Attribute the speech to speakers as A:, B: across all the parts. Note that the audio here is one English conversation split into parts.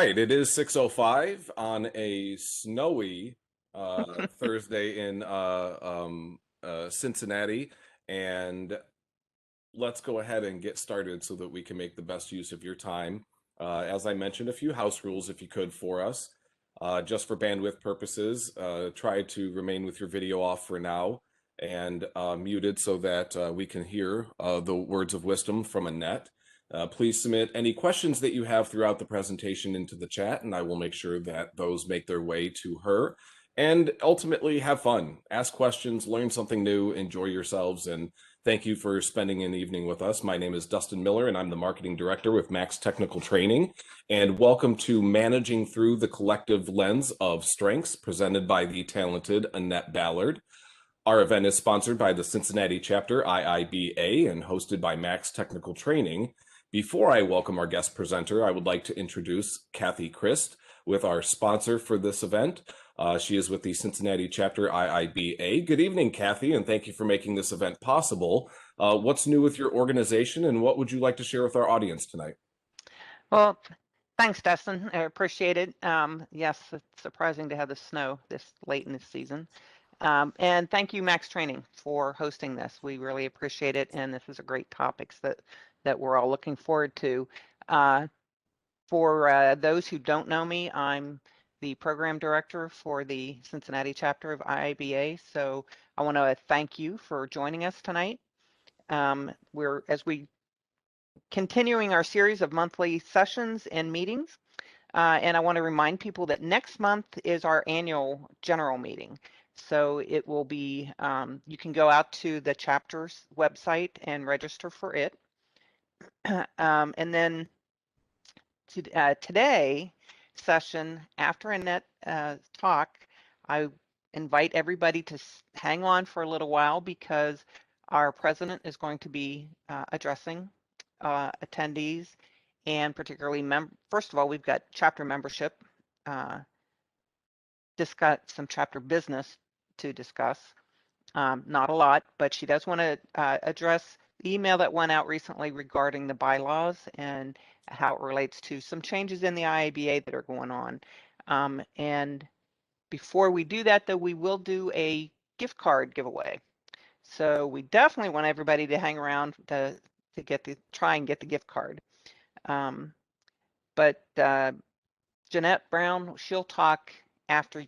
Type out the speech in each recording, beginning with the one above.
A: right, it is 6:05 on a snowy Thursday in Cincinnati, and let's go ahead and get started so that we can make the best use of your time. As I mentioned, a few house rules, if you could, for us. Just for bandwidth purposes, try to remain with your video off for now and muted so that we can hear the words of wisdom from Annette. Please submit any questions that you have throughout the presentation into the chat, and I will make sure that those make their way to her. And ultimately, have fun. Ask questions, learn something new, enjoy yourselves, and thank you for spending an evening with us. My name is Dustin Miller, and I'm the Marketing Director with Max Technical Training. And welcome to Managing Through the Collective Lens of Strengths, presented by the talented Annette Ballard. Our event is sponsored by the Cincinnati chapter IIBA and hosted by Max Technical Training. Before I welcome our guest presenter, I would like to introduce Kathy Christ with our sponsor for this event. She is with the Cincinnati chapter IIBA. Good evening, Kathy, and thank you for making this event possible. What's new with your organization, and what would you like to share with our audience tonight?
B: Well, thanks, Dustin. I appreciate it. Yes, it's surprising to have the snow this late in the season. And thank you, Max Training, for hosting this. We really appreciate it, and this is a great topics that we're all looking forward to. For those who don't know me, I'm the program director for the Cincinnati chapter of IIBA. So I want to thank you for joining us tonight. As we continuing our series of monthly sessions and meetings. And I want to remind people that next month is our annual general meeting. So it will be, you can go out to the chapter's website and register for it. And then today session, after Annette talk, I invite everybody to hang on for a little while because our president is going to be addressing attendees, and particularly first of all, we've got chapter membership, discuss some chapter business to discuss. Not a lot, but she does want to address the email that went out recently regarding the bylaws and how it relates to some changes in the IABA that are going on. And before we do that, though, we will do a gift card giveaway. So we definitely want everybody to hang around to try and get the gift card. But Jeanette Brown, she'll talk after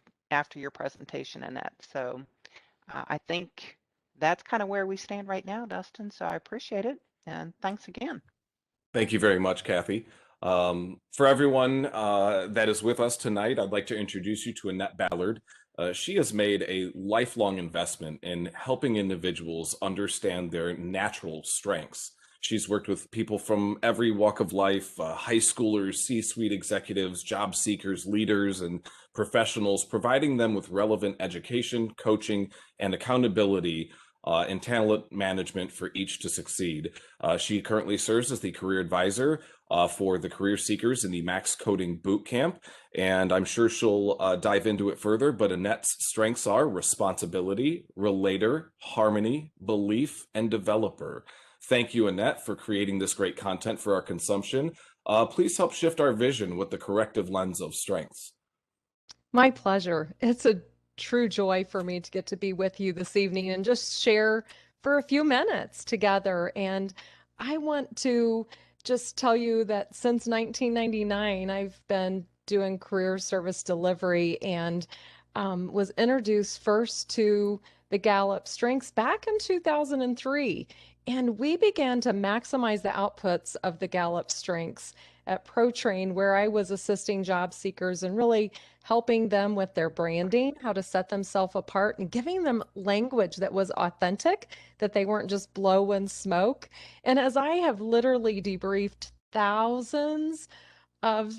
B: your presentation, Annette. So I think that's kind of where we stand right now, Dustin. So I appreciate it, and thanks again.
A: Thank you very much, Kathy. For everyone that is with us tonight, I'd like to introduce you to Annette Ballard. She has made a lifelong investment in helping individuals understand their natural strengths. She's worked with people from every walk of life, high schoolers, C-suite executives, job seekers, leaders, and professionals, providing them with relevant education, coaching, and accountability and talent management for each to succeed. She currently serves as the career advisor for the career seekers in the Max Coding Bootcamp, and I'm sure she'll dive into it further, but Annette's strengths are responsibility, relator, harmony, belief, and developer. Thank you, Annette, for creating this great content for our consumption. Please help shift our vision with the corrective lens of strengths.
C: My pleasure. It's a true joy for me to get to be with you this evening and just share for a few minutes together. And I want to just tell you that since 1999, I've been doing career service delivery and was introduced first to the Gallup Strengths back in 2003. And we began to maximize the outputs of the Gallup Strengths at ProTrain, where I was assisting job seekers and really helping them with their branding, how to set themselves apart, and giving them language that was authentic, that they weren't just blowing smoke. And as I have literally debriefed thousands of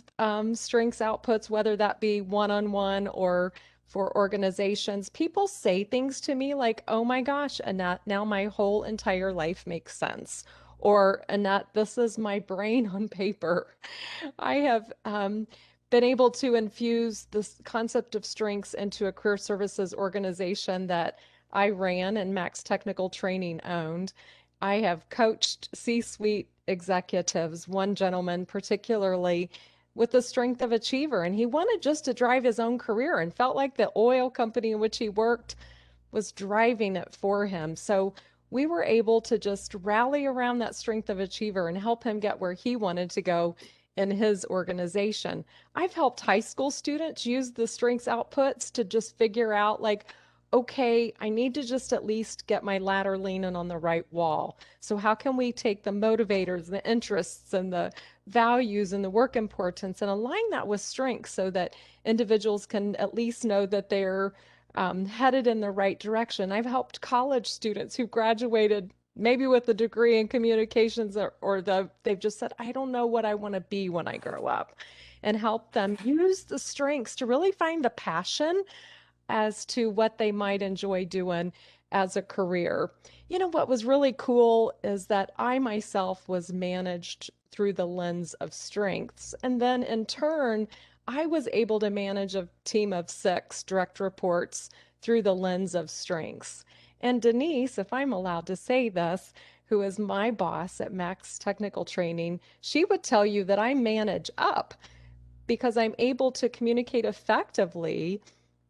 C: strengths outputs, whether that be one-on-one or for organizations, people say things to me like, oh my gosh, Annette, now my whole entire life makes sense. Or, Annette, this is my brain on paper. I have been able to infuse this concept of strengths into a career services organization that I ran and Max Technical Training owned. I have coached C-suite executives, one gentleman particularly with the strength of achiever, and he wanted just to drive his own career and felt like the oil company in which he worked was driving it for him. So we were able to just rally around that strength of achiever and help him get where he wanted to go in his organization. I've helped high school students use the strengths outputs to just figure out, like, okay, I need to just at least get my ladder leaning on the right wall. So how can we take the motivators, the interests, and the values and the work importance and align that with strengths so that individuals can at least know that they're headed in the right direction. I've helped college students who graduated maybe with a degree in communications, they've just said, I don't know what I want to be when I grow up, and help them use the strengths to really find the passion as to what they might enjoy doing as a career. You know, what was really cool is that I myself was managed through the lens of strengths. And then in turn, I was able to manage a team of 6 direct reports through the lens of strengths. And Denise, if I'm allowed to say this, who is my boss at Max Technical Training, she would tell you that I manage up because I'm able to communicate effectively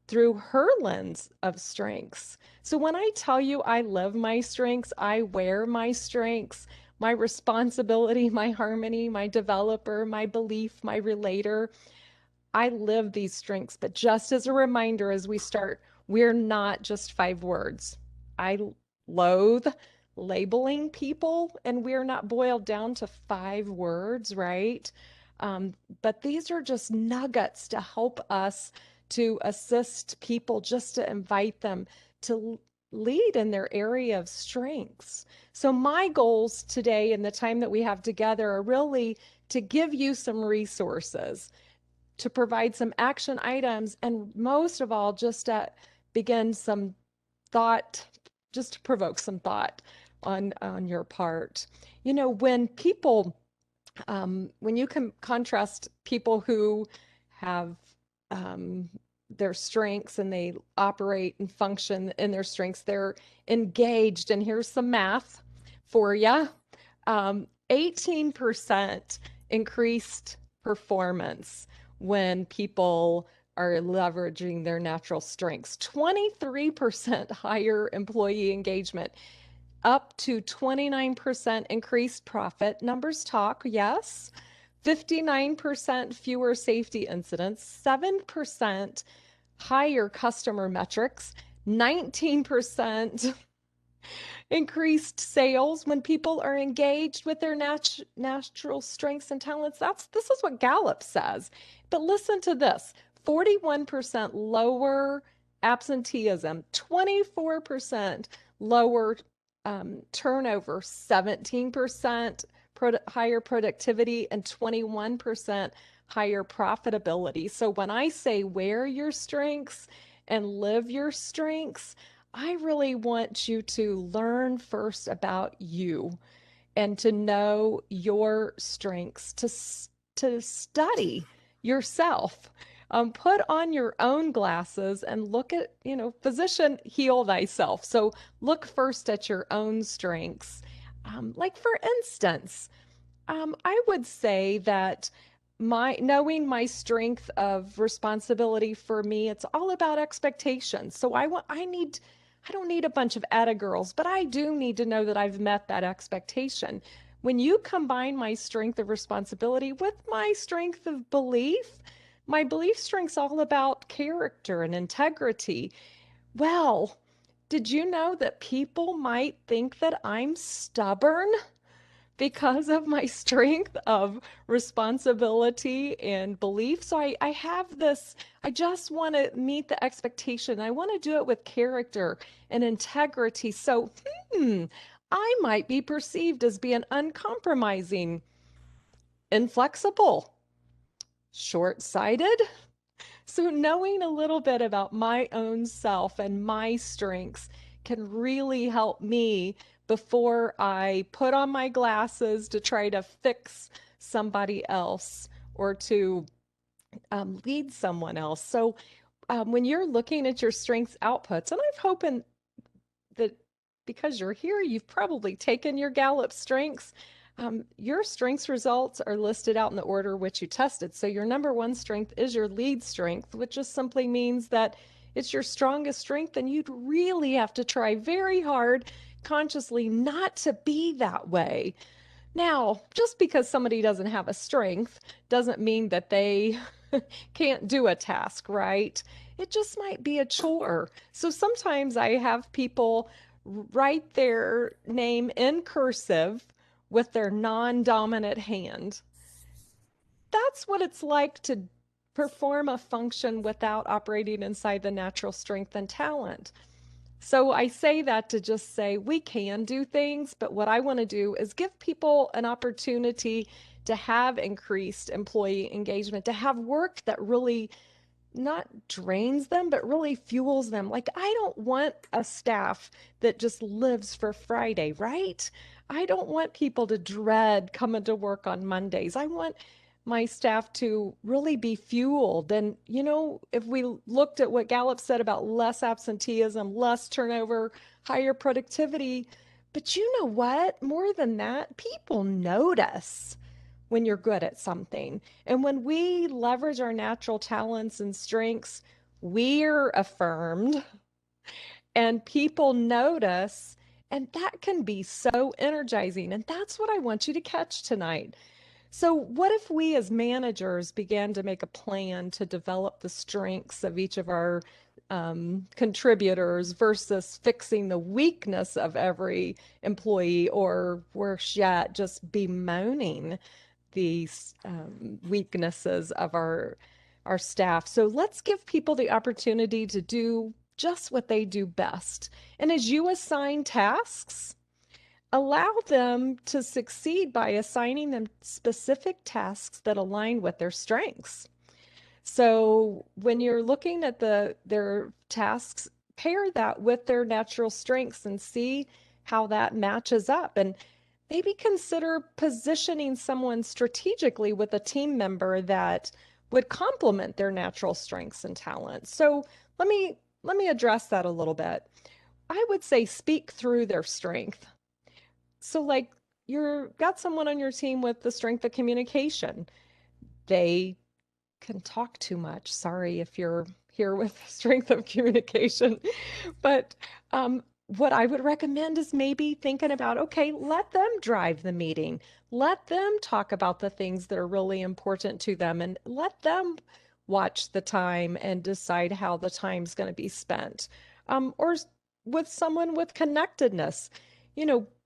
C: through her lens of strengths. So when I tell you I live my strengths, I wear my strengths, my responsibility, my harmony, my developer, my belief, my relator. I live these strengths. But just as a reminder, as we start, we're not just 5 words. I loathe labeling people, and we're not boiled down to 5 words, right? Um, but these are just nuggets to help us to assist people, just to invite them to lead in their area of strengths. So, my goals today and the time that we have together are really to give you some resources, to provide some action items, and most of all, just to begin some thought, just to provoke some thought on your part. You know, when you can contrast people who have their strengths and they operate and function in their strengths, they're engaged. And here's some math for you. 18% increased performance when people are leveraging their natural strengths, 23% higher employee engagement, up to 29% increased profit. Numbers talk, yes. 59% fewer safety incidents, 7% higher customer metrics, 19% increased sales when people are engaged with their natural strengths and talents. This is what Gallup says. But listen to this: 41% lower absenteeism, 24% lower turnover, 17% higher productivity, and 21% higher profitability. So when I say wear your strengths and live your strengths, I really want you to learn first about you and to know your strengths, to study yourself. Put on your own glasses and look at, physician, heal thyself. So look first at your own strengths. Like for instance, I would say that my knowing my strength of responsibility, for me, it's all about expectations. So I don't need a bunch of atta girls, but I do need to know that I've met that expectation. When you combine my strength of responsibility with my strength of belief, my belief strength's all about character and integrity. Well, did you know that people might think that I'm stubborn because of my strength of responsibility and belief? So I have this, I just want to meet the expectation. I want to do it with character and integrity. So, I might be perceived as being uncompromising, inflexible, short-sighted. So, knowing a little bit about my own self and my strengths can really help me before I put on my glasses to try to fix somebody else or to lead someone else. So, when you're looking at your strengths outputs, and I'm hoping that because you're here, you've probably taken your Gallup strengths. Your strengths results are listed out in the order which you tested. So your number one strength is your lead strength, which just simply means that it's your strongest strength, and you'd really have to try very hard consciously not to be that way. Now, just because somebody doesn't have a strength doesn't mean that they can't do a task, right? It just might be a chore. So sometimes I have people write their name in cursive with their non-dominant hand. That's what it's like to perform a function without operating inside the natural strength and talent. So I say that to just say we can do things, but what I want to do is give people an opportunity to have increased employee engagement, to have work that really not drains them, but really fuels them. Like, I don't want a staff that just lives for Friday, right? I don't want people to dread coming to work on Mondays. I want my staff to really be fueled. And, if we looked at what Gallup said about less absenteeism, less turnover, higher productivity, but you know what? More than that, people notice when you're good at something. And when we leverage our natural talents and strengths, we're affirmed and people notice. And that can be so energizing. And that's what I want you to catch tonight. So, what if we as managers began to make a plan to develop the strengths of each of our contributors versus fixing the weakness of every employee, or worse yet, just bemoaning these weaknesses of our staff. So let's give people the opportunity to do just what they do best. And as you assign tasks, allow them to succeed by assigning them specific tasks that align with their strengths. So when you're looking at their tasks, pair that with their natural strengths and see how that matches up. And maybe consider positioning someone strategically with a team member that would complement their natural strengths and talents. So let me address that a little bit. I would say speak through their strength. So like you're got someone on your team with the strength of communication. They can talk too much. Sorry if you're here with strength of communication. But what I would recommend is maybe thinking about, okay, let them drive the meeting. Let them talk about the things that are really important to them and let them watch the time and decide how the time's going to be spent. Or with someone with connectedness,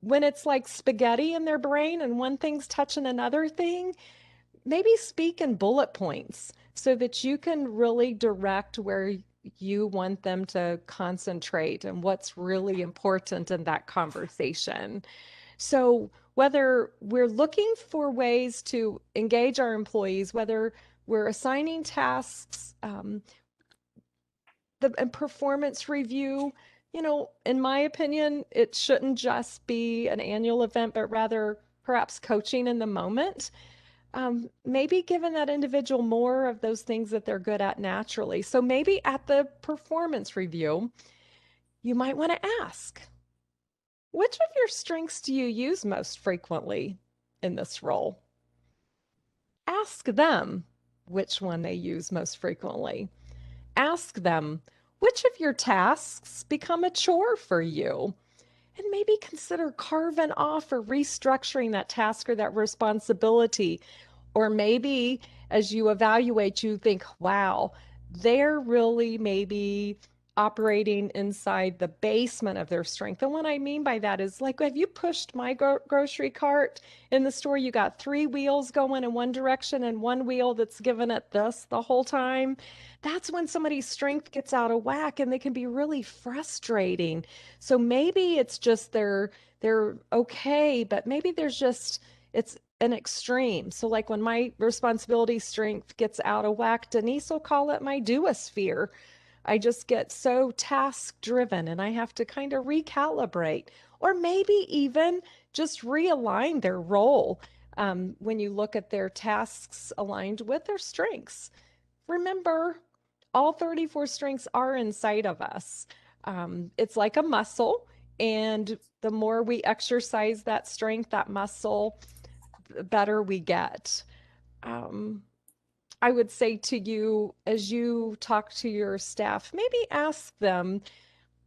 C: when it's like spaghetti in their brain and one thing's touching another thing, maybe speak in bullet points so that you can really direct where you want them to concentrate and what's really important in that conversation. So, whether we're looking for ways to engage our employees, whether we're assigning tasks, the performance review, in my opinion, it shouldn't just be an annual event, but rather perhaps coaching in the moment, maybe giving that individual more of those things that they're good at naturally. So maybe at the performance review, you might want to ask, which of your strengths do you use most frequently in this role? Ask them which one they use most frequently. Ask them, which of your tasks become a chore for you? And maybe consider carving off or restructuring that task or that responsibility. Or maybe as you evaluate, you think, wow, they're really maybe operating inside the basement of their strength. And what I mean by that is like, have you pushed my grocery cart in the store? You got three wheels going in one direction and one wheel that's giving it this the whole time. That's when somebody's strength gets out of whack and they can be really frustrating. So maybe it's just they're okay, but maybe there's just it's an extreme. So like when my responsibility strength gets out of whack, Denise will call it my duosphere. I just get so task driven and I have to kind of recalibrate or maybe even just realign their role when you look at their tasks aligned with their strengths. Remember, all 34 strengths are inside of us. It's like a muscle, and the more we exercise that strength, that muscle, the better we get. Um, I would say to you, as you talk to your staff, maybe ask them,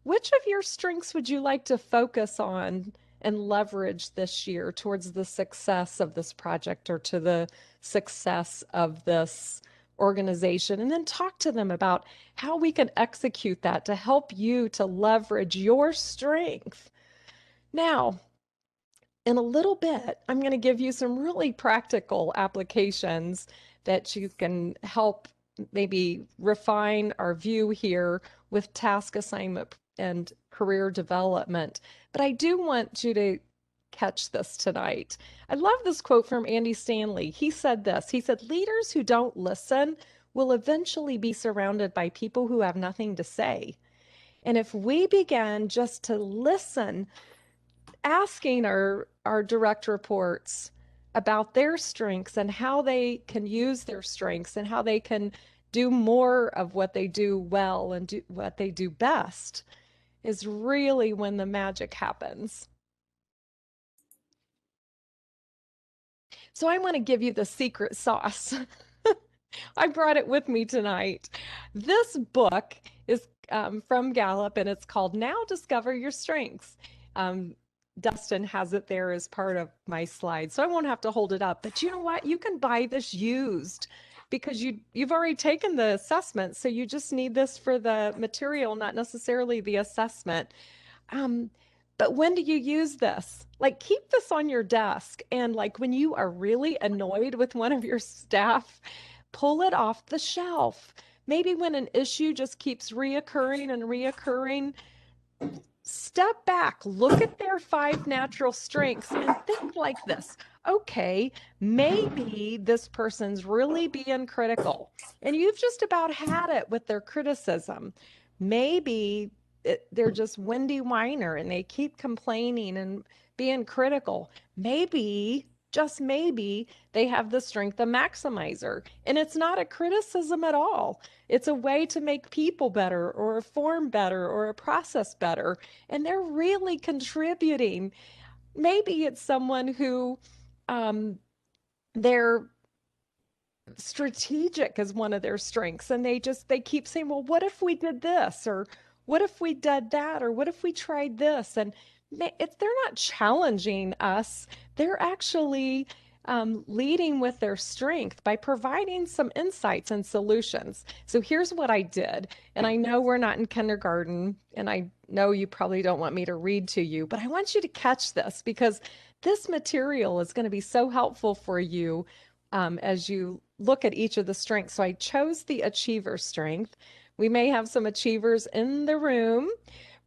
C: which of your strengths would you like to focus on and leverage this year towards the success of this project or to the success of this organization? And then talk to them about how we can execute that to help you to leverage your strength. Now, in a little bit, I'm going to give you some really practical applications that you can help maybe refine our view here with task assignment and career development. But I do want you to catch this tonight. I love this quote from Andy Stanley. He said this. He said, "Leaders who don't listen will eventually be surrounded by people who have nothing to say. And if we begin just to listen, asking our direct reports about their strengths and how they can use their strengths and how they can do more of what they do well and do what they do best is really when the magic happens." So I want to give you the secret sauce. I brought it with me tonight. This book is from Gallup, and it's called Now Discover Your Strengths. Um, Dustin has it there as part of my slide, so I won't have to hold it up. But you know what? You can buy this used because you've already taken the assessment, so you just need this for the material, not necessarily the assessment. Um, but when do you use this? Like, keep this on your desk. And like when you are really annoyed with one of your staff, pull it off the shelf. Maybe when an issue just keeps reoccurring and reoccurring, step back, look at their 5 natural strengths and think like this. Okay, maybe this person's really being critical and you've just about had it with their criticism. Maybe they're just windy whiner and they keep complaining and being critical. Maybe, just maybe, they have the strength of maximizer and it's not a criticism at all. It's a way to make people better or a form better or a process better. And they're really contributing. Maybe it's someone who they're strategic is one of their strengths and they keep saying, well, what if we did this, or what if we did that, or what if we tried this? And they're not challenging us, they're actually leading with their strength by providing some insights and solutions. So here's what I did, and I know we're not in kindergarten and I know you probably don't want me to read to you, but I want you to catch this because this material is going to be so helpful for you as you look at each of the strengths. So I chose the achiever strength. We may have some achievers in the room,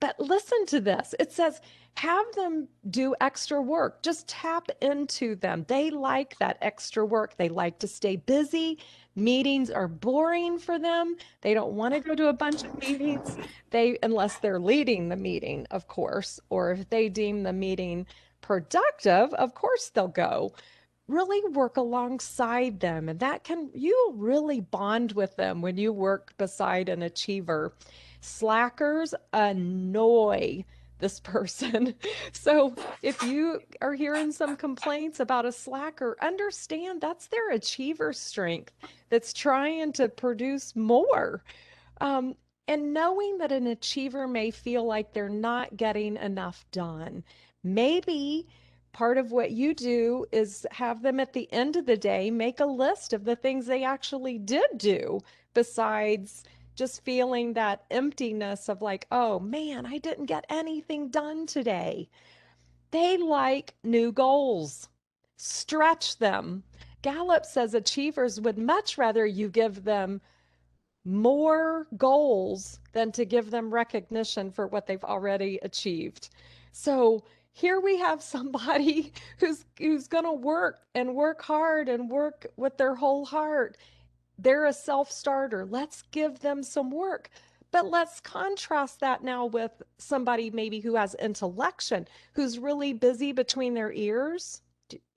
C: but listen to this. It says, have them do extra work. Just tap into them. They like that extra work. They like to stay busy. Meetings are boring for them. They don't want to go to a bunch of meetings. Unless they're leading the meeting, of course, or if they deem the meeting productive, of course they'll go. Really work alongside them, and you really bond with them when you work beside an achiever. Slackers annoy this person. So if you are hearing some complaints about a slacker, understand that's their achiever strength that's trying to produce more. Um, and knowing that an achiever may feel like they're not getting enough done. Maybe part of what you do is have them at the end of the day make a list of the things they actually did do, besides just feeling that emptiness of like, oh man, I didn't get anything done today. They like new goals. Stretch them. Gallup says achievers would much rather you give them more goals than to give them recognition for what they've already achieved. So here we have somebody who's going to work and work hard and work with their whole heart. They're a self-starter. Let's give them some work. But let's contrast that now with somebody maybe who has intellection, who's really busy between their ears.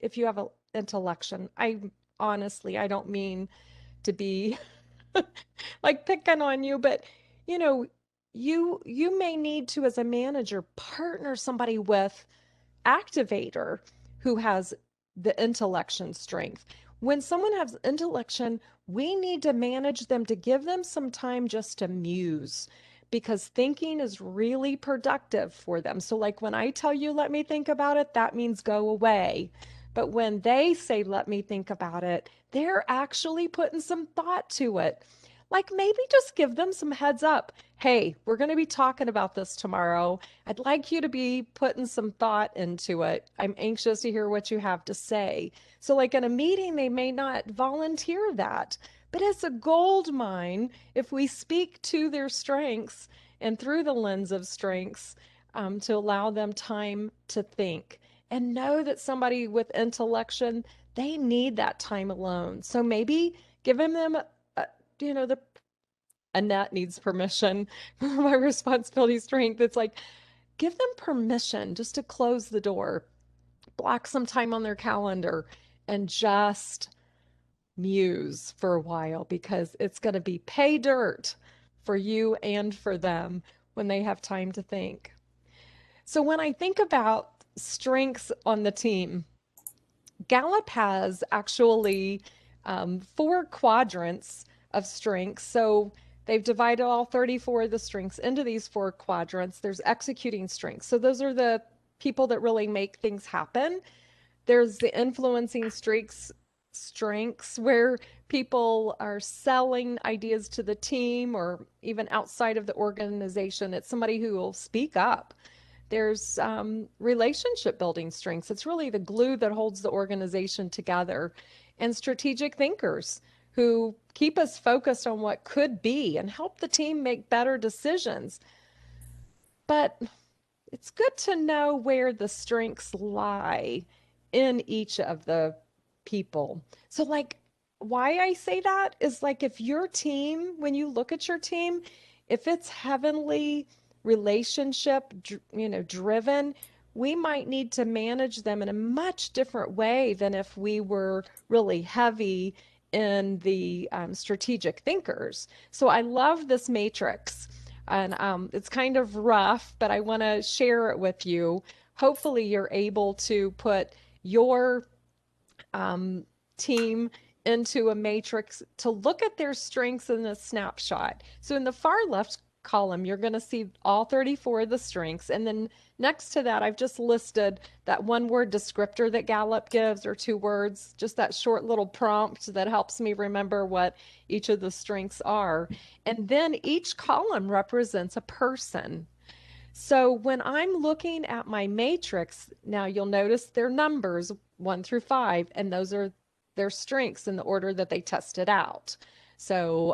C: If you have an intellection, I don't mean to be like picking on you, but you know, you may need to, as a manager, partner somebody with activator who has the intellection strength. When someone has intellection, we need to manage them to give them some time just to muse because thinking is really productive for them. So, like when I tell you, let me think about it, that means go away. But when they say, let me think about it, they're actually putting some thought to it. Like maybe just give them some heads up. Hey, we're going to be talking about this tomorrow. I'd like you to be putting some thought into it. I'm anxious to hear what you have to say. So, like in a meeting, they may not volunteer that, but it's a gold mine if we speak to their strengths and through the lens of strengths to allow them time to think and know that somebody with intellection, they need that time alone. So maybe giving them, the Annette needs permission for my responsibility strength. It's like, give them permission just to close the door, block some time on their calendar, and just muse for a while because it's going to be pay dirt for you and for them when they have time to think. So, when I think about strengths on the team, Gallup has actually four quadrants of strengths. So, they've divided all 34 of the strengths into these four quadrants. There's executing strengths. So, those are the people that really make things happen. There's the influencing strengths where people are selling ideas to the team or even outside of the organization. It's somebody who will speak up. There's relationship building strengths. It's really the glue that holds the organization together. And strategic thinkers who keep us focused on what could be and help the team make better decisions. But it's good to know where the strengths lie in each of the people. So, like, why I say that is like if your team, when you look at your team, if it's heavenly relationship, driven, we might need to manage them in a much different way than if we were really heavy in the strategic thinkers. So I love this matrix. And it's kind of rough, but I want to share it with you. Hopefully, you're able to put your team into a matrix to look at their strengths in a snapshot. So, in the far left column, you're going to see all 34 of the strengths. And then next to that, I've just listed that one word descriptor that Gallup gives, or two words, just that short little prompt that helps me remember what each of the strengths are. And then each column represents a person. So when I'm looking at my matrix, now you'll notice their numbers 1 through 5, and those are their strengths in the order that they tested out. So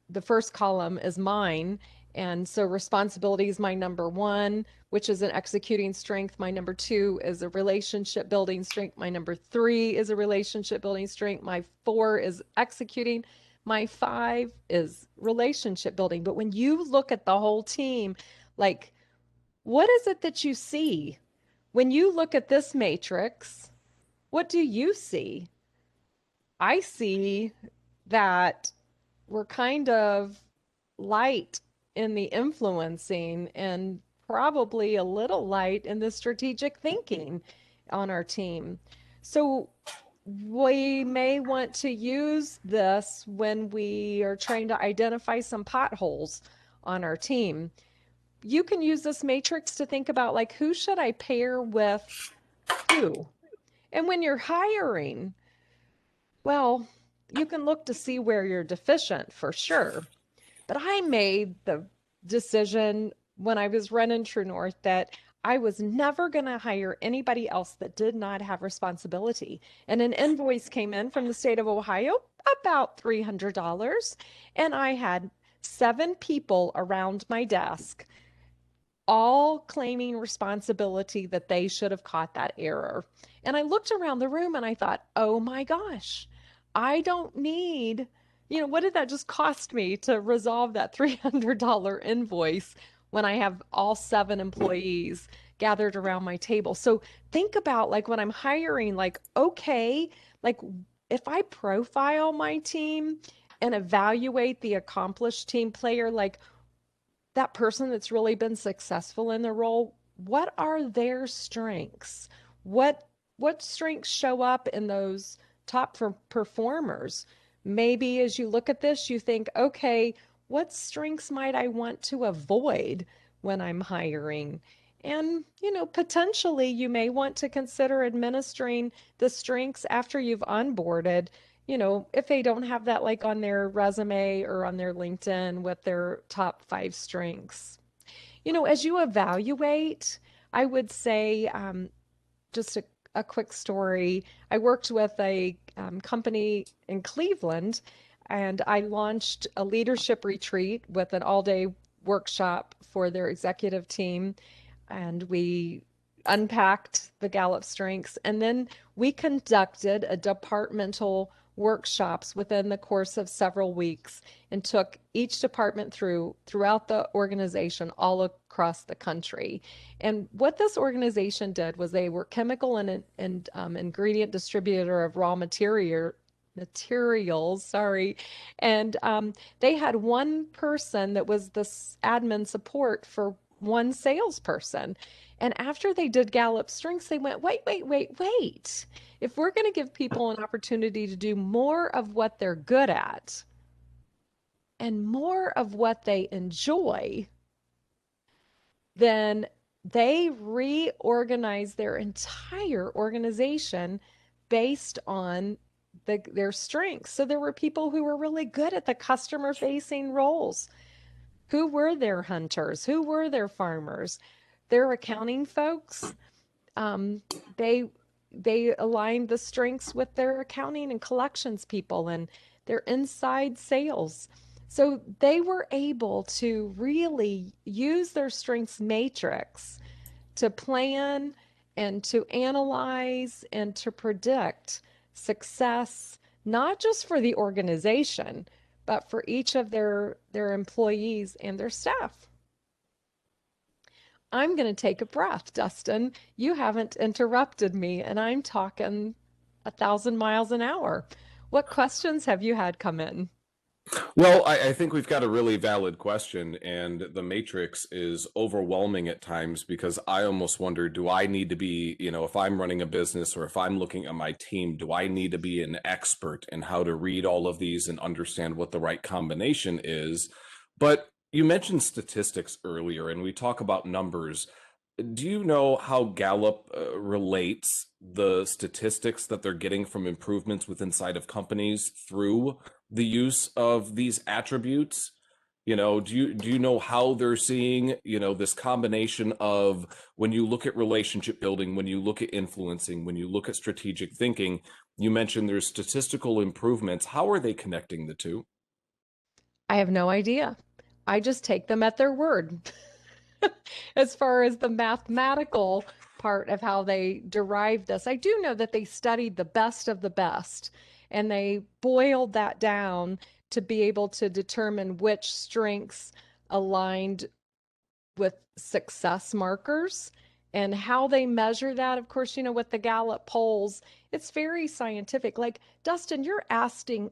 C: the first column is mine. And so responsibility is my number 1, which is an executing strength. My number 2 is a relationship building strength. My number 3 is a relationship building strength. My 4 is executing. My 5 is relationship building. But when you look at the whole team, like, what is it that you see? When you look at this matrix, what do you see? I see that we're kind of light in the influencing and probably a little light in the strategic thinking on our team. So we may want to use this when we are trying to identify some potholes on our team. You can use this matrix to think about, like, who should I pair with who? And when you're hiring, well, you can look to see where you're deficient for sure. But I made the decision when I was running True North that I was never going to hire anybody else that did not have responsibility. And an invoice came in from the state of Ohio, about $300. And I had 7 people around my desk, all claiming responsibility that they should have caught that error. And I looked around the room and I thought, oh my gosh, I don't need, what did that just cost me to resolve that $300 invoice when I have all 7 employees gathered around my table? So think about, like, when I'm hiring, like, okay, like, if I profile my team and evaluate the accomplished team player, like, that person that's really been successful in their role, what are their strengths? What what strengths show up in those top performers? Maybe as you look at this, you think, okay, what strengths might I want to avoid when I'm hiring? And, potentially you may want to consider administering the strengths after you've onboarded, if they don't have that like on their resume or on their LinkedIn with their top 5 strengths. As you evaluate, I would say just a quick story. I worked with a company in Cleveland, and I launched a leadership retreat with an all-day workshop for their executive team, and we unpacked the Gallup strengths, and then we conducted a departmental workshops within the course of several weeks and took each department throughout the organization all across the country. And what this organization did was they were chemical and ingredient distributor of raw materials, sorry. And they had one person that was the admin support for one salesperson. And after they did Gallup strengths, they went, wait, wait, wait, wait. If we're going to give people an opportunity to do more of what they're good at and more of what they enjoy, then they reorganize their entire organization based on their strengths. So there were people who were really good at the customer facing roles. Who were their hunters? Who were their farmers? Their accounting folks. Um, they they aligned the strengths with their accounting and collections people and their inside sales. So they were able to really use their strengths matrix to plan and to analyze and to predict success, not just for the organization, but for each of their employees and their staff. I'm going to take a breath, Dustin. You haven't interrupted me, and I'm talking 1,000 miles an hour. What questions have you had come in?
A: Well, I think we've got a really valid question, and the matrix is overwhelming at times because I almost wonder, do I need to be, if I'm running a business or if I'm looking at my team, do I need to be an expert in how to read all of these and understand what the right combination is? But you mentioned statistics earlier, and we talk about numbers. Do you know how Gallup relates the statistics that they're getting from improvements with inside of companies through the use of these attributes? Do you know how they're seeing, this combination of when you look at relationship building, when you look at influencing, when you look at strategic thinking, you mentioned there's statistical improvements. How are they connecting the two?
C: I have no idea. I just take them at their word. As far as the mathematical part of how they derived this, I do know that they studied the best of the best and they boiled that down to be able to determine which strengths aligned with success markers and how they measure that. Of course, with the Gallup polls, it's very scientific. Like, Dustin, you're asking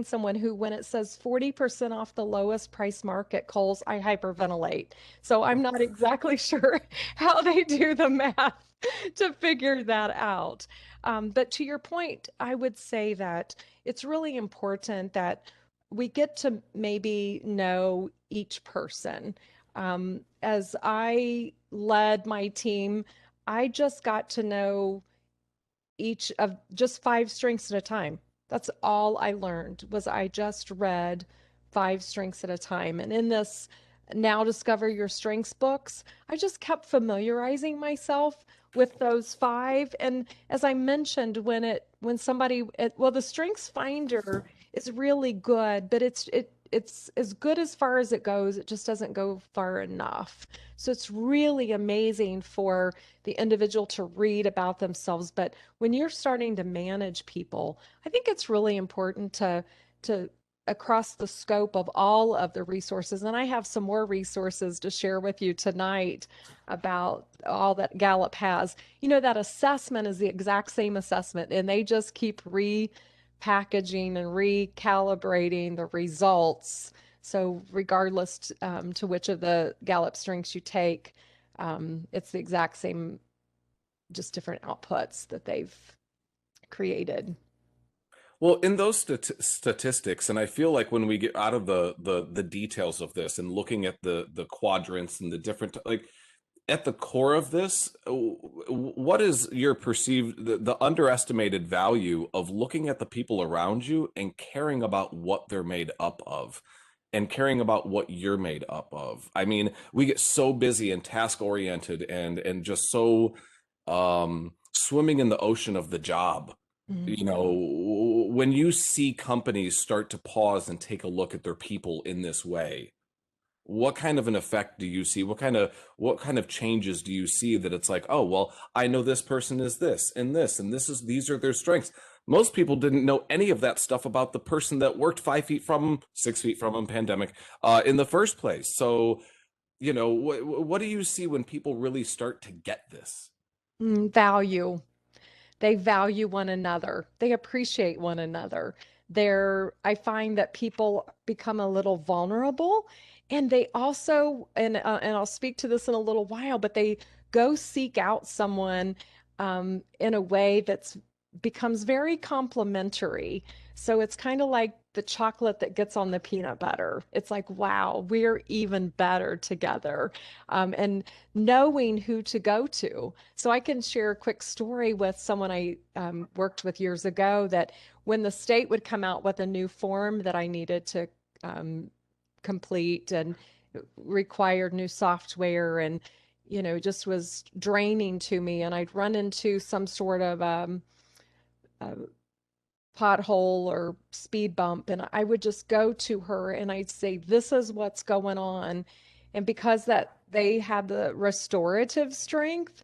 C: someone who, when it says 40% off the lowest price mark at Kohl's, I hyperventilate. So I'm not exactly sure how they do the math to figure that out. But to your point, I would say that it's really important that we get to maybe know each person. As I led my team, I just got to know each of just 5 strengths at a time. That's all I learned was I just read 5 strengths at a time. And in this Now Discover Your Strengths books, I just kept familiarizing myself with those 5. And as I mentioned, well, the Strengths Finder is really good, but it's as good as far as it goes. It just doesn't go far enough. So it's really amazing for the individual to read about themselves. But when you're starting to manage people, I think it's really important to across the scope of all of the resources. And I have some more resources to share with you tonight about all that Gallup has. That assessment is the exact same assessment, and they just keep repackaging and recalibrating the results. So regardless to which of the Gallup strengths you take, it's the exact same just different outputs that they've created.
A: Well, in those statistics, and I feel like when we get out of the details of this and looking at the quadrants and the different, like, at the core of this, what is your perceived the underestimated value of looking at the people around you and caring about what they're made up of and caring about what you're made up of? I mean, we get so busy and task oriented and just so swimming in the ocean of the job. You
C: Mhm.
A: know, when you see companies start to pause and take a look at their people in this way, what kind of an effect do you see? What kind of changes do you see that it's like, oh, well, I know this person is this and this and this is these are their strengths. Most people didn't know any of that stuff about the person that worked 5 feet from them, 6 feet from them, pandemic, in the first place. So, what do you see when people really start to get this?
C: Value. They value one another. They appreciate one another. I find that people become a little vulnerable, and they also, and I'll speak to this in a little while, but they go seek out someone in a way that's becomes very complimentary. So it's kind of like the chocolate that gets on the peanut butter. It's like, wow, we're even better together. And knowing who to go to. So I can share a quick story with someone I worked with years ago that when the state would come out with a new form that I needed to um, complete and required new software and just was draining to me, and I'd run into some sort of uh, pothole or speed bump, and I would just go to her and I'd say, this is what's going on. And because that they had the restorative strength,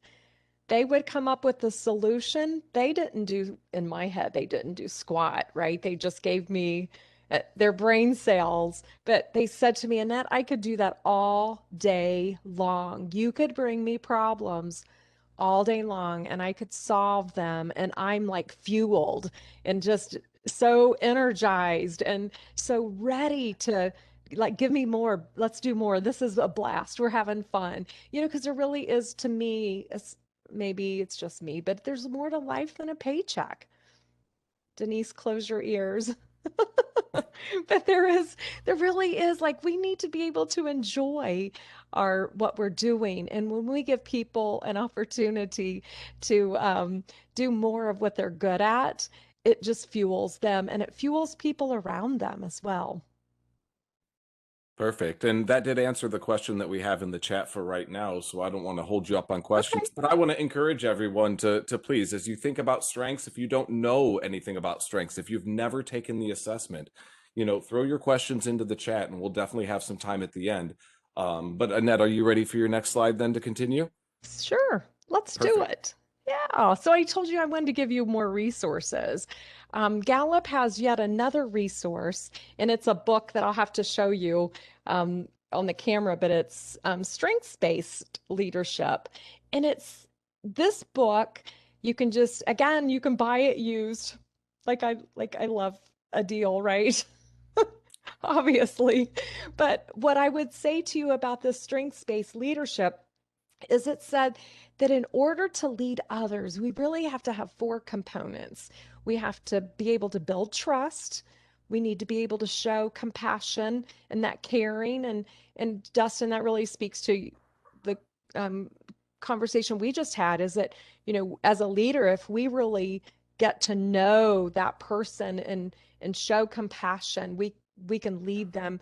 C: they would come up with the solution. They didn't do, in my head, they didn't do squat, right? They just gave me their brain cells. But they said to me, Annette, I could do that all day long. You could bring me problems all day long and I could solve them. And I'm like fueled and just so energized and so ready to like, give me more. Let's do more. This is a blast. We're having fun. Because there really is, to me, maybe it's just me, but there's more to life than a paycheck. Denise, close your ears. But there really is, like, we need to be able to enjoy our what we're doing. And when we give people an opportunity to do more of what they're good at, it just fuels them and it fuels people around them as well.
A: Perfect. And that did answer the question that we have in the chat for right now. So I don't want to hold you up on
C: Okay.
A: questions, but I want to encourage everyone to please, as you think about strengths, if you don't know anything about strengths, if you've never taken the assessment, throw your questions into the chat and we'll definitely have some time at the end. But Annette, are you ready for your next slide then to continue?
C: Sure, let's do
A: Perfect.
C: it. Yeah, so I told you I wanted to give you more resources. Gallup has yet another resource, and it's a book that I'll have to show you on the camera, but it's strengths-based leadership. And it's this book, you can just, again, you can buy it used. Like I love a deal, right? Obviously. But what I would say to you about this strengths-based leadership is it said that in order to lead others, we really have to have four components. We have to be able to build trust. We need to be able to show compassion and that caring. And Dustin, that really speaks to the um, conversation we just had. Is that as a leader, if we really get to know that person and show compassion, we can lead them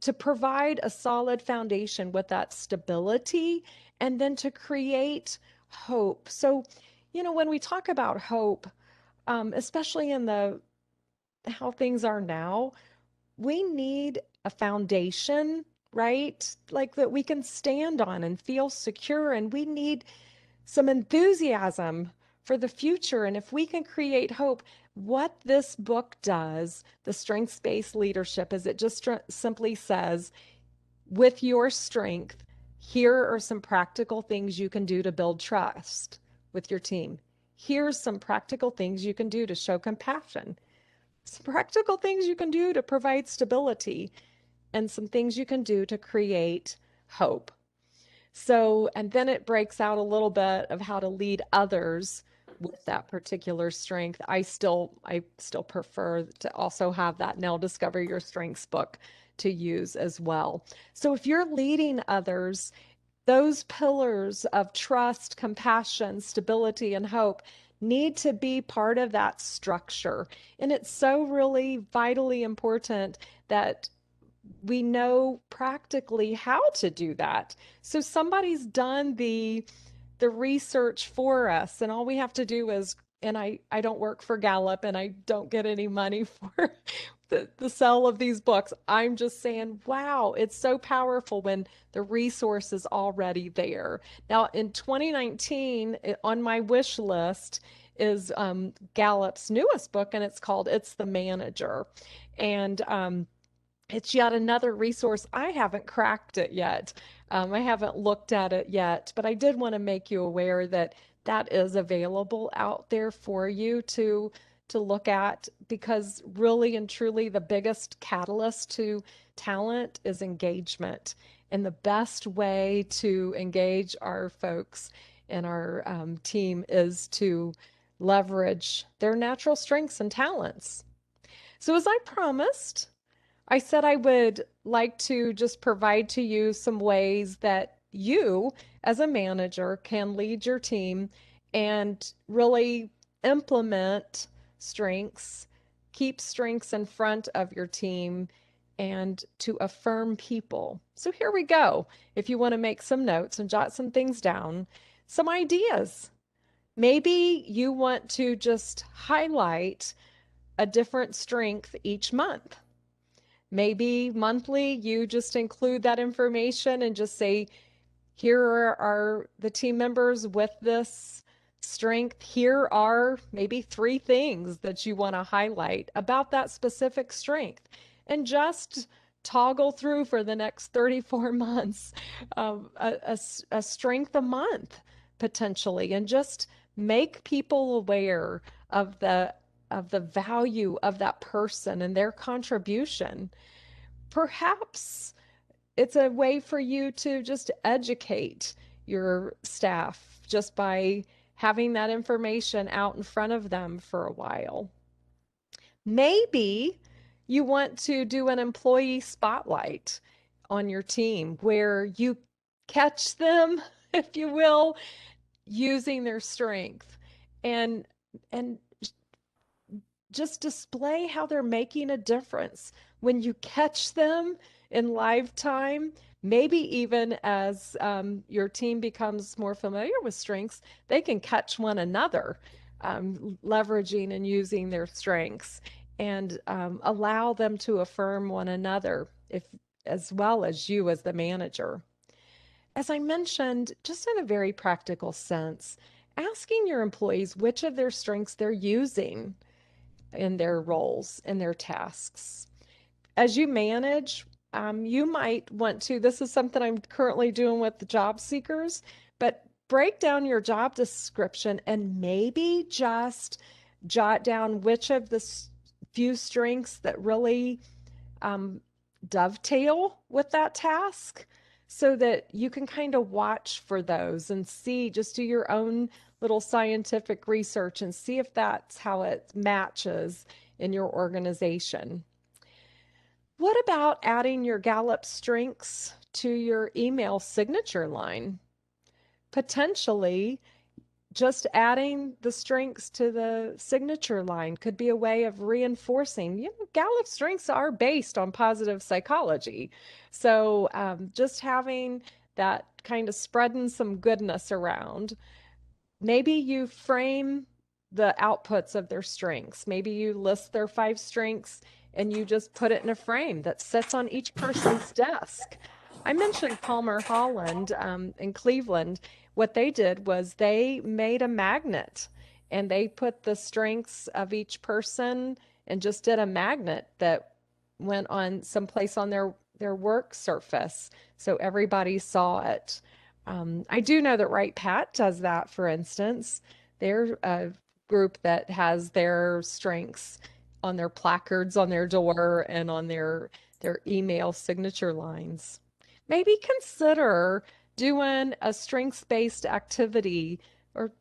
C: to provide a solid foundation with that stability and then to create hope. So, when we talk about hope, especially in the how things are now, we need a foundation, right? Like that we can stand on and feel secure, and we need some enthusiasm for the future. And if we can create hope, what this book does, the strengths-based leadership, is it just simply says, with your strength, here are some practical things you can do to build trust with your team. Here's some practical things you can do to show compassion, some practical things you can do to provide stability, and some things you can do to create hope. So, and then it breaks out a little bit of how to lead others with that particular strength. I still prefer to also have that Now Discover Your Strengths book to use as well. So if you're leading others, those pillars of trust, compassion, stability, and hope need to be part of that structure. And it's so really vitally important that we know practically how to do that. So somebody's done the research for us, and all we have to do is, and I don't work for Gallup and I don't get any money for the sale of these books. I'm just saying, wow, it's so powerful when the resource is already there. Now, in 2019, on my wish list is Gallup's newest book, and it's called It's the Manager. And it's yet another resource. I haven't cracked it yet. I haven't looked at it yet, but I did want to make you aware that that is available out there for you to look at, because really and truly the biggest catalyst to talent is engagement. And the best way to engage our folks and our team is to leverage their natural strengths and talents. So, as I promised, I said I would like to just provide to you some ways that you, as a manager, can lead your team and really implement strengths, keep strengths in front of your team, and to affirm people. So here we go. If you want to make some notes and jot some things down, some ideas. Maybe you want to just highlight a different strength each month. Maybe monthly, you just include that information and just say, here are the team members with this strength. Here are maybe 3 things that you want to highlight about that specific strength. And just toggle through for the next 34 months, a strength a month potentially, and just make people aware of the value of that person and their contribution. Perhaps it's a way for you to just educate your staff just by having that information out in front of them for a while. Maybe you want to do an employee spotlight on your team where you catch them, if you will, using their strength, and and just display how they're making a difference when you catch them in live time. Maybe even as your team becomes more familiar with strengths, they can catch one another leveraging and using their strengths, and allow them to affirm one another, if as well as you as the manager. As I mentioned, just in a very practical sense, asking your employees which of their strengths they're using in their roles and their tasks. As you manage, you might want to, this is something I'm currently doing with the job seekers, but break down your job description and maybe just jot down which of the few strengths that really um, dovetail with that task, so that you can kind of watch for those and see, just do your own little scientific research and see if that's how it matches in your organization. What about adding your Gallup strengths to your email signature line? Potentially, just adding the strengths to the signature line could be a way of reinforcing. Gallup strengths are based on positive psychology. So just having that kind of spreading some goodness around. Maybe you frame the outputs of their strengths. Maybe you list their 5 strengths and you just put it in a frame that sits on each person's desk. I mentioned Palmer Holland in Cleveland. What they did was they made a magnet and they put the strengths of each person and just did a magnet that went on someplace on their work surface so everybody saw it. I do know that Right Pat does that, for instance. They're a group that has their strengths on their placards on their door and on their email signature lines. Maybe consider doing a strengths-based activity or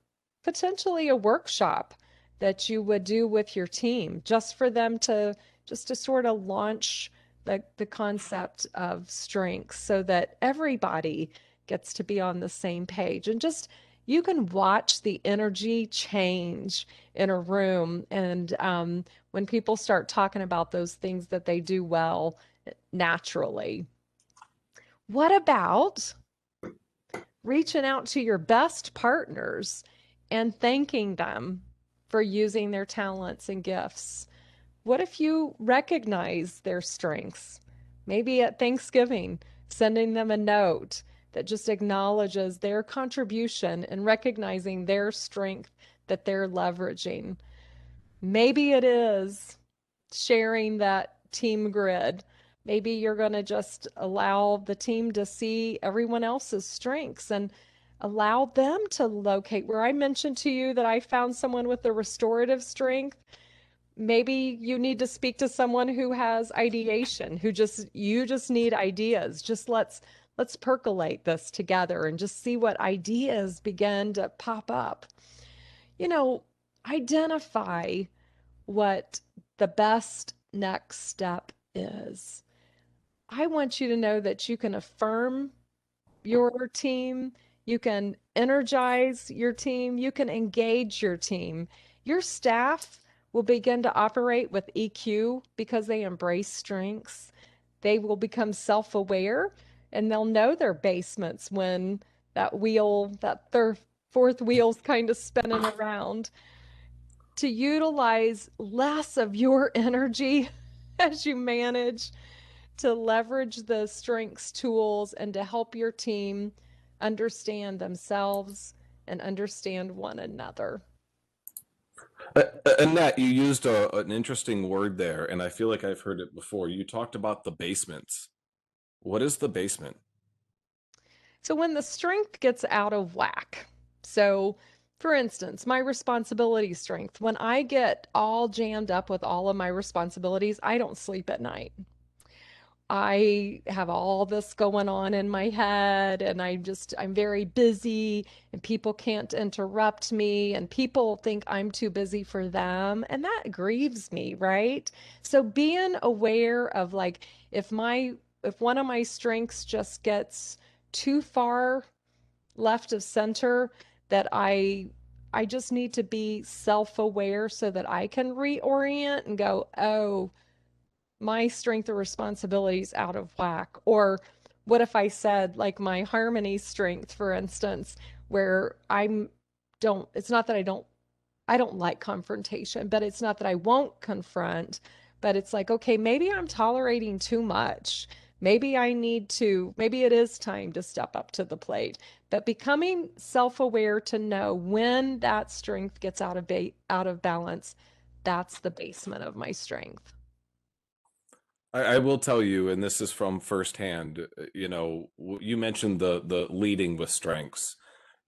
C: potentially a workshop that you would do with your team just for them to just to sort of launch the concept of strengths so that everybody gets to be on the same page and just you can watch the energy change in a room and when people start talking about those things that they do well naturally. What about reaching out to your best partners and thanking them for using their talents and gifts? What if you recognize their strengths? Maybe at Thanksgiving, sending them a note that just acknowledges their contribution and recognizing their strength that they're leveraging. Maybe it is sharing that team grid. Maybe you're going to just allow the team to see everyone else's strengths and allow them to locate where I mentioned to you that I found someone with a restorative strength. Maybe you need to speak to someone who has ideation, who just you just need ideas. Just let's percolate this together and just see what ideas begin to pop up. You know, identify what the best next step is. I want you to know that you can affirm your team, you can energize your team, you can engage your team. Your staff will begin to operate with EQ because they embrace strengths. They will become self aware and they'll know their basements when that wheel, that third, fourth wheel's kind of spinning around to utilize less of your energy as you manage to leverage the strengths tools and to help your team understand themselves and understand one another.
A: Annette, you used an interesting word there, and I feel like I've heard it before. You talked about the basements. What is the basement?
C: So when the strength gets out of whack, so for instance, my responsibility strength, when I get all jammed up with all of my responsibilities, I don't sleep at night. I have all this going on in my head and I'm very busy and people can't interrupt me and people think I'm too busy for them and that grieves me, right? So being aware of like if one of my strengths just gets too far left of center that I just need to be self-aware so that I can reorient and go, "Oh, my strength or responsibilities out of whack?" Or what if I said, like my harmony strength, for instance, where it's not that I don't like confrontation, but it's not that I won't confront, but it's like, okay, maybe I'm tolerating too much. Maybe it is time to step up to the plate. But becoming self-aware to know when that strength gets out of balance, that's the basement of my strength.
A: I will tell you, and this is from firsthand, you mentioned the leading with strengths.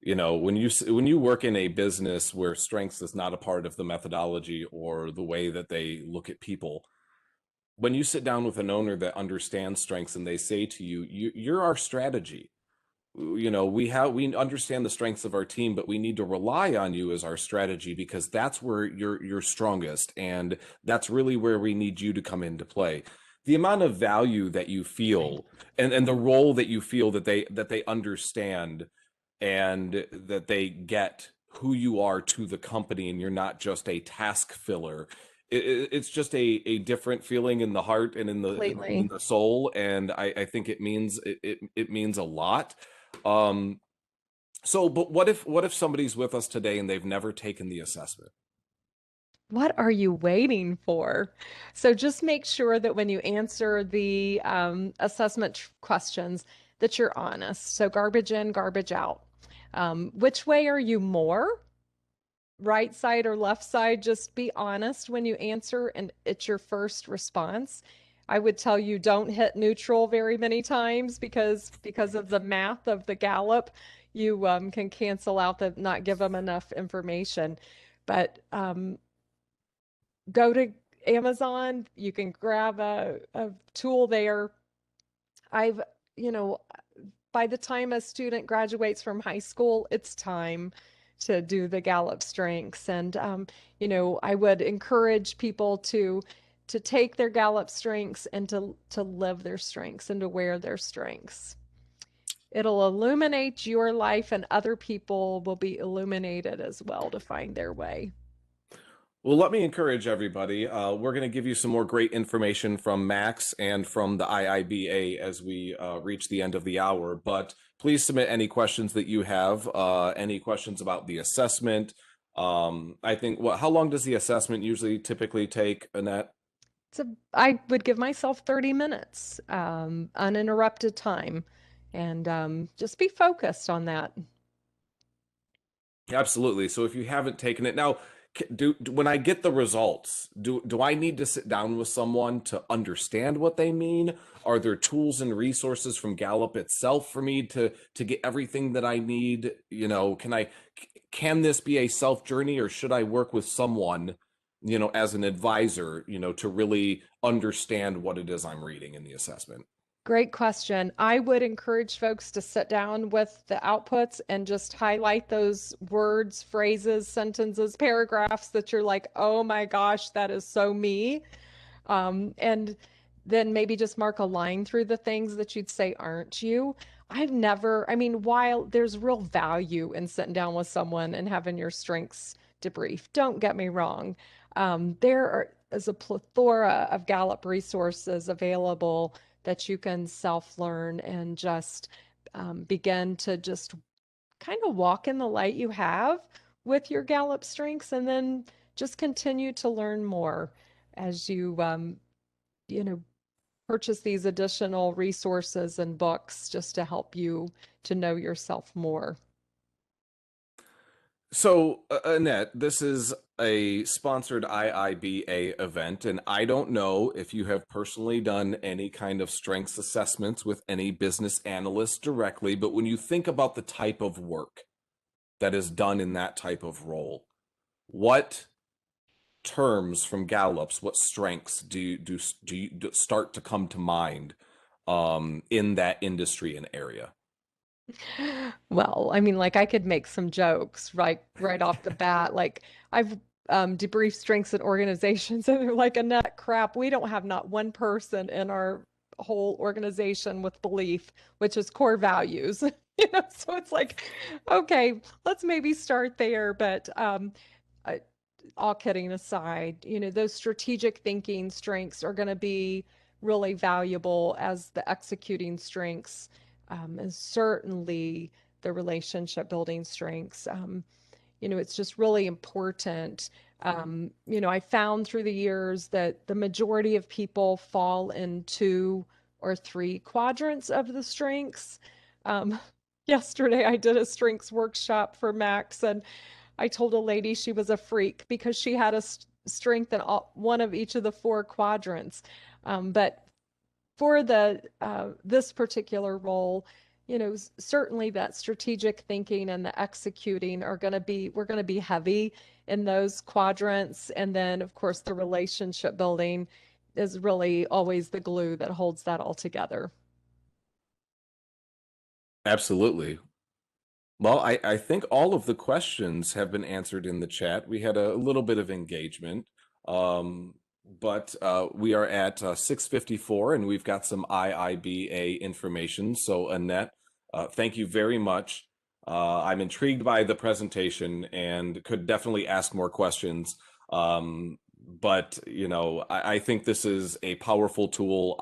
A: When you work in a business where strengths is not a part of the methodology or the way that they look at people, when you sit down with an owner that understands strengths and they say to you, you're our strategy. We understand the strengths of our team, but we need to rely on you as our strategy because that's where you're strongest, and that's really where we need you to come into play. The amount of value that you
C: Right.
A: feel and the role that you feel that they understand and that they get who you are to the company and you're not just a task filler. It's just a different feeling in the heart and in
C: Completely.
A: the soul, and I think it means a lot. um but what if somebody's with us today and they've never taken the assessment?
C: What are you waiting for? So just make sure that when you answer the assessment questions, that you're honest. So garbage in, garbage out. Which way are you more? Right side or left side? Just be honest when you answer, and it's your first response. I would tell you don't hit neutral very many times because of the math of the Gallup, you can cancel out the not give them enough information. But go to Amazon. You can grab a tool there. I've, you know, by the time a student graduates from high school, it's time to do the Gallup strengths. And I would encourage people to take their Gallup strengths and to live their strengths and to wear their strengths. It'll illuminate your life, and other people will be illuminated as well to find their way.
A: Well, let me encourage everybody. We're going to give you some more great information from Max and from the IIBA as we reach the end of the hour. But please submit any questions that you have, any questions about the assessment. I think, how long does the assessment usually typically take, Annette?
C: I would give myself 30 minutes, uninterrupted time, and just be focused on that.
A: Absolutely. So if you haven't taken it now, when I get the results, do I need to sit down with someone to understand what they mean? Are there tools and resources from Gallup itself for me to get everything that I need? Can this be a self journey, or should I work with someone, as an advisor, to really understand what it is I'm reading in the assessment?
C: Great question. I would encourage folks to sit down with the outputs and just highlight those words, phrases, sentences, paragraphs that you're like, oh my gosh, that is so me. And then maybe just mark a line through the things that you'd say aren't you. I mean, while there's real value in sitting down with someone and having your strengths debrief, don't get me wrong. Is a plethora of Gallup resources available that you can self-learn and just begin to just kind of walk in the light you have with your Gallup strengths, and then just continue to learn more as you know, purchase these additional resources and books just to help you to know yourself more.
A: So, Annette, this is a sponsored IIBA event, and I don't know if you have personally done any kind of strengths assessments with any business analysts directly, but when you think about the type of work that is done in that type of role, what terms from Gallup's, what strengths do you start to come to mind in that industry and area?
C: Well, I mean, like I could make some jokes right off the bat. Like I've debriefed strengths and organizations, and they're like, Annette, crap, we don't have not one person in our whole organization with belief, which is core values. So it's like, okay, let's maybe start there. But I, all kidding aside, those strategic thinking strengths are going to be really valuable as the executing strengths, and certainly the relationship building strengths. It's just really important. I found through the years that the majority of people fall in 2 or 3 quadrants of the strengths. Um, Yesterday, I did a strengths workshop for Max, and I told a lady she was a freak because she had a strength in one of each of the 4 quadrants. But for the this particular role, certainly that strategic thinking and the executing we're going to be heavy in those quadrants. And then, of course, the relationship building is really always the glue that holds that all together.
A: Absolutely. Well, I think all of the questions have been answered in the chat. We had a little bit of engagement, but we are at 6:54, and we've got some IIBA information. So, Annette, thank you very much. I'm intrigued by the presentation and could definitely ask more questions. But I think this is a powerful tool.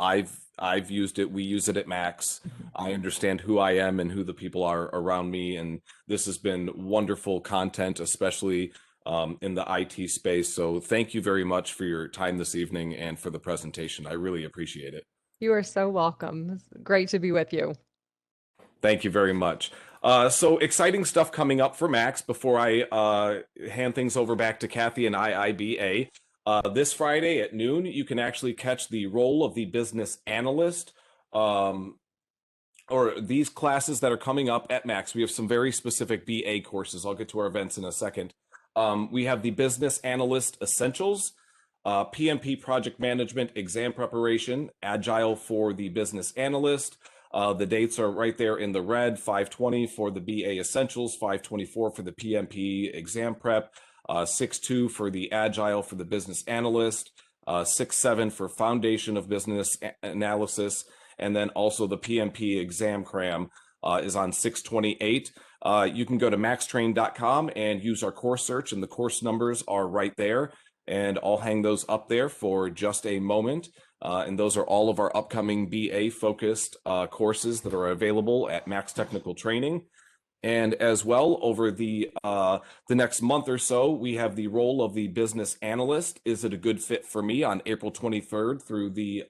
A: I've used it. We use it at Max. I understand who I am and who the people are around me, and this has been wonderful content, especially in the IT space. So thank you very much for your time this evening and for the presentation. I really appreciate it.
C: You are so welcome. It's great to be with you.
A: Thank you very much. So exciting stuff coming up for Max before I hand things over back to Kathy and IIBA. This Friday at noon, you can actually catch the role of the business analyst, or these classes that are coming up at Max. We have some very specific BA courses. I'll get to our events in a second. We have the Business Analyst Essentials, PMP Project Management Exam Preparation, Agile for the Business Analyst, The dates are right there in the red: 520 for the BA Essentials, 524 for the PMP exam prep, 6-2 for the Agile for the business analyst, 6-7 for Foundation of Business Analysis, and then also the PMP exam cram is on 628. You can go to maxtrain.com and use our course search, and the course numbers are right there. And I'll hang those up there for just a moment. And those are all of our upcoming BA-focused courses that are available at Max Technical Training. And as well, over the next month or so, we have the role of the business analyst. Is it a good fit for me? On April 23rd through the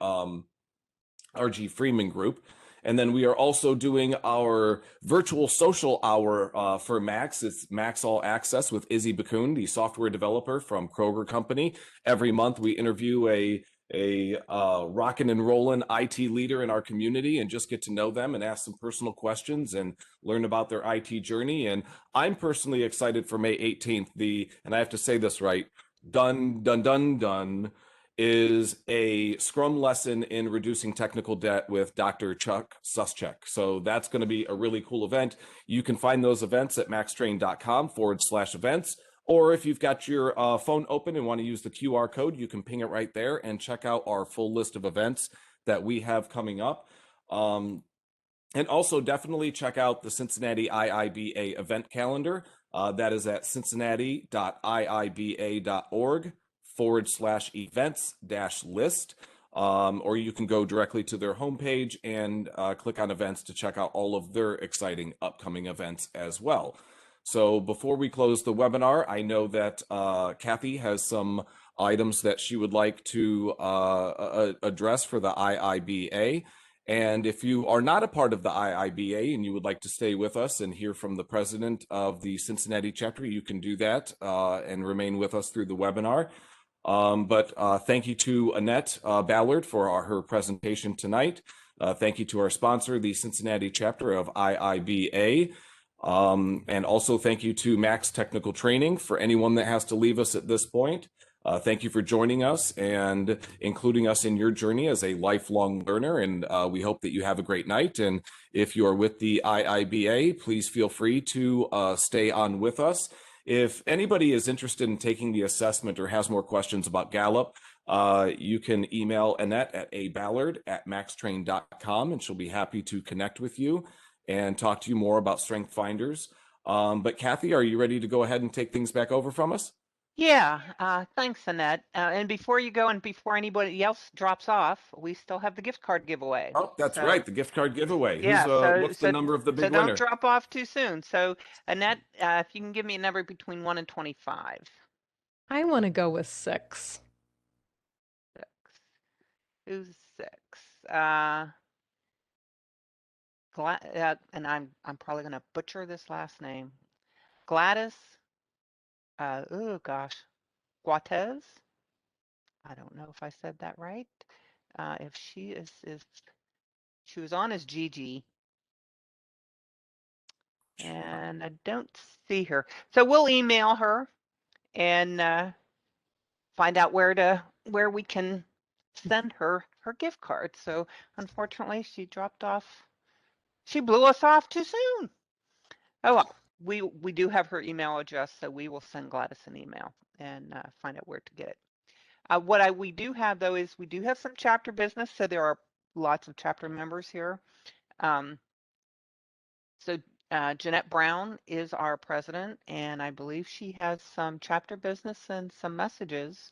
A: RG Freeman Group. And then we are also doing our virtual social hour for Max. It's Max All Access with Izzy Bakun, the software developer from Kroger Company. Every month we interview a rockin' and rollin' IT leader in our community and just get to know them and ask some personal questions and learn about their IT journey. And I'm personally excited for May 18th. And I have to say this right, done is a Scrum lesson in reducing technical debt with Dr. Chuck Suschek. So that's going to be a really cool event. You can find those events at maxtrain.com/events. Or if you've got your phone open and want to use the QR code, you can ping it right there and check out our full list of events that we have coming up. And also definitely check out the Cincinnati IIBA event calendar. That is at cincinnati.iiba.org/events-list. Or you can go directly to their homepage and click on events to check out all of their exciting upcoming events as well. So before we close the webinar, I know that Kathy has some items that she would like to address for the IIBA. And if you are not a part of the IIBA and you would like to stay with us and hear from the president of the Cincinnati chapter, you can do that and remain with us through the webinar. But thank you to Annette Ballard for her presentation tonight. Thank you to our sponsor, the Cincinnati chapter of IIBA. And also thank you to Max Technical Training. For anyone that has to leave us at this point, thank you for joining us and including us in your journey as a lifelong learner. And we hope that you have a great night. And if you are with the IIBA, please feel free to stay on with us. If anybody is interested in taking the assessment or has more questions about Gallup, you can email Annette at aballard@maxtrain.com, and she'll be happy to connect with you and talk to you more about Strength Finders. But Kathy, are you ready to go ahead and take things back over from us?
B: Yeah, thanks, Annette. And before you go and before anybody else drops off, we still have the gift card giveaway.
A: Oh, that's
B: So,
A: right, the gift card giveaway.
B: yeah,
A: What's the number of the big
B: don't
A: winner?
B: drop off too soon. So, Annette, if you can give me a number between 1 and 25.
C: I want to go with 6.
B: 6. Who's 6? And I'm probably gonna butcher this last name. Gladys. Oh gosh, Guatez. I don't know if I said that right. If she was on as Gigi, and I don't see her, so we'll email her and find out where we can send her gift card. So unfortunately, she dropped off. She blew us off too soon. Oh well, we do have her email address, so we will send Gladys an email and find out where to get it. What we do have though is we do have some chapter business, so there are lots of chapter members here. So Jeanette Brown is our president, and I believe she has some chapter business and some messages,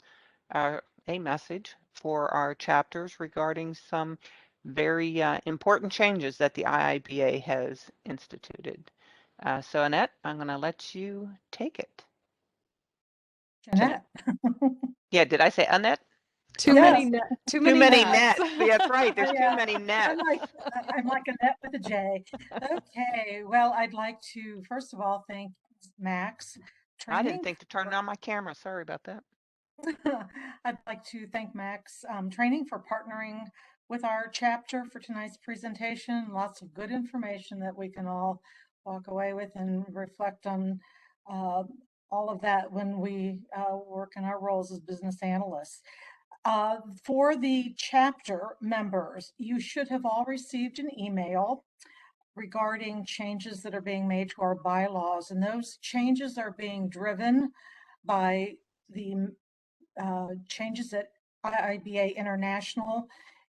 B: a message for our chapters regarding some very important changes that the IIBA has instituted. So Annette, I'm going to let you take it.
D: Annette.
B: Yeah, did I say Annette?
C: Too many nets.
B: Yeah, that's right. There's
D: Yeah,
B: too many nets.
D: I'm like Annette with a J. Okay, well, I'd like to first of all thank Max
B: I didn't
D: Training.
B: think to turn on my camera. Sorry about that.
D: I'd like to thank Max Training for partnering with our chapter for tonight's presentation. Lots of good information that we can all walk away with and reflect on all of that when we work in our roles as business analysts. For the chapter members, you should have all received an email regarding changes that are being made to our bylaws, and those changes are being driven by the changes at IIBA International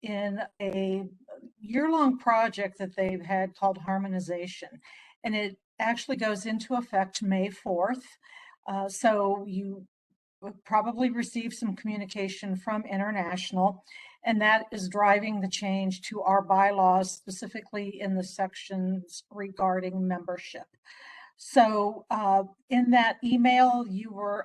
D: in a year-long project that they've had called harmonization. And it actually goes into effect May 4th. So you probably received some communication from International, and that is driving the change to our bylaws, specifically in the sections regarding membership. So in that email, you were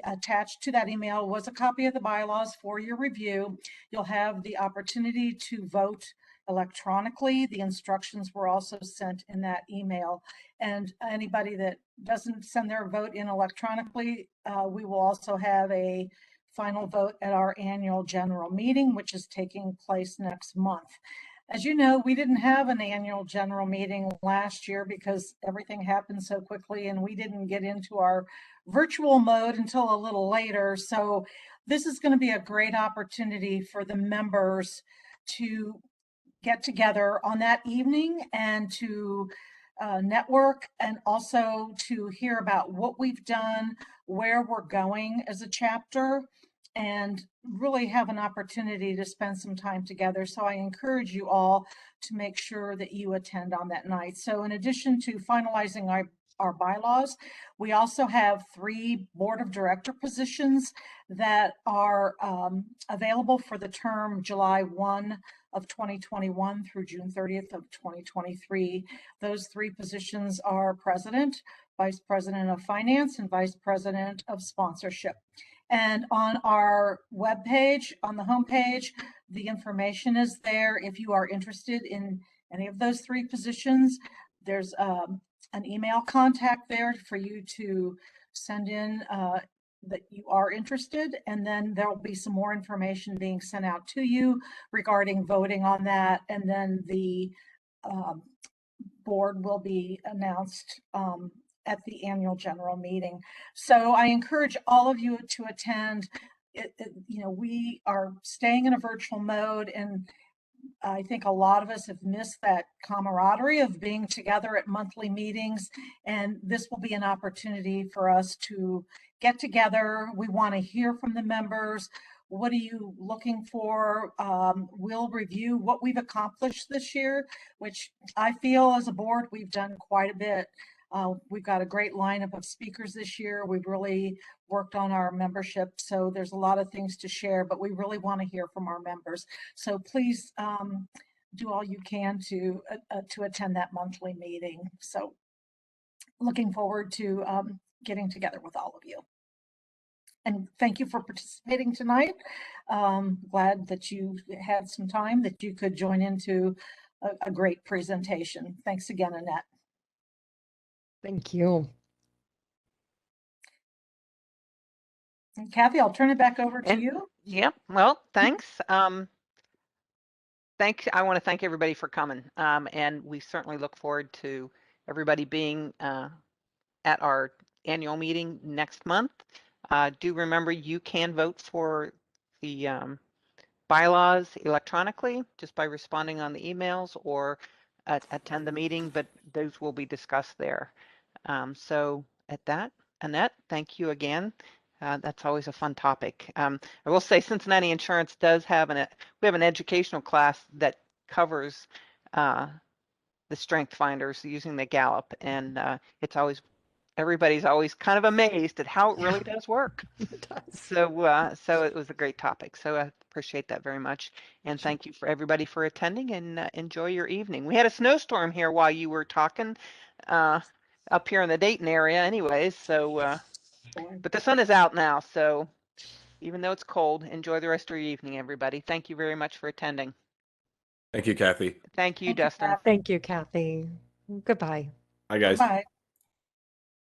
D: attached to that email was a copy of the bylaws for your review. You'll have the opportunity to vote electronically. The instructions were also sent in that email. And anybody that doesn't send their vote in electronically, we will also have a final vote at our annual general meeting, which is taking place next month. As you know, we didn't have an annual general meeting last year because everything happened so quickly, and we didn't get into our virtual mode until a little later. So this is going to be a great opportunity for the members to get together on that evening and to network, and also to hear about what we've done, where we're going as a chapter, and really have an opportunity to spend some time together. So I encourage you all to make sure that you attend on that night. So in addition to finalizing our bylaws, we also have 3 board of director positions that are available for the term July 1 of 2021 through June 30th of 2023. Those 3 positions are president, vice president of finance, and vice president of sponsorship. And on our webpage, on the homepage, the information is there. If you are interested in any of those 3 positions, there's an email contact there for you to send in that you are interested, and then there will be some more information being sent out to you regarding voting on that, and then the board will be announced at the annual general meeting. So I encourage all of you to attend. You know, we are staying in a virtual mode, and I think a lot of us have missed that camaraderie of being together at monthly meetings, and this will be an opportunity for us to get together. We want to hear from the members. What are you looking for? We'll review what we've accomplished this year, which I feel as a board, we've done quite a bit. We've got a great lineup of speakers this year. We've really worked on our membership, so there's a lot of things to share, but we really want to hear from our members. So please do all you can to attend that monthly meeting. So looking forward to getting together with all of you. And thank you for participating tonight. Glad that you had some time that you could join into a great presentation. Thanks again, Annette.
C: Thank you.
D: And Kathy, I'll turn it back over to you.
B: Yeah, well, thanks. I want to thank everybody for coming. And we certainly look forward to everybody being at our annual meeting next month. Do remember you can vote for the bylaws electronically just by responding on the emails, or attend the meeting, but those will be discussed there. So at that, Annette, thank you again. That's always a fun topic. I will say Cincinnati Insurance does have we have an educational class that covers the strength finders using the Gallup, and everybody's always kind of amazed at how it really does work. So it was a great topic. So I appreciate that very much. And thank you for everybody for attending, and enjoy your evening. We had a snowstorm here while you were talking up here in the Dayton area anyways. So, but the sun is out now. So even though it's cold, enjoy the rest of your evening, everybody. Thank you very much for attending.
A: Thank you, Kathy.
B: Thank you,
D: Thank you,
B: Dustin.
D: Kathy.
C: Thank you, Kathy. Goodbye.
A: Hi, guys.
D: Bye.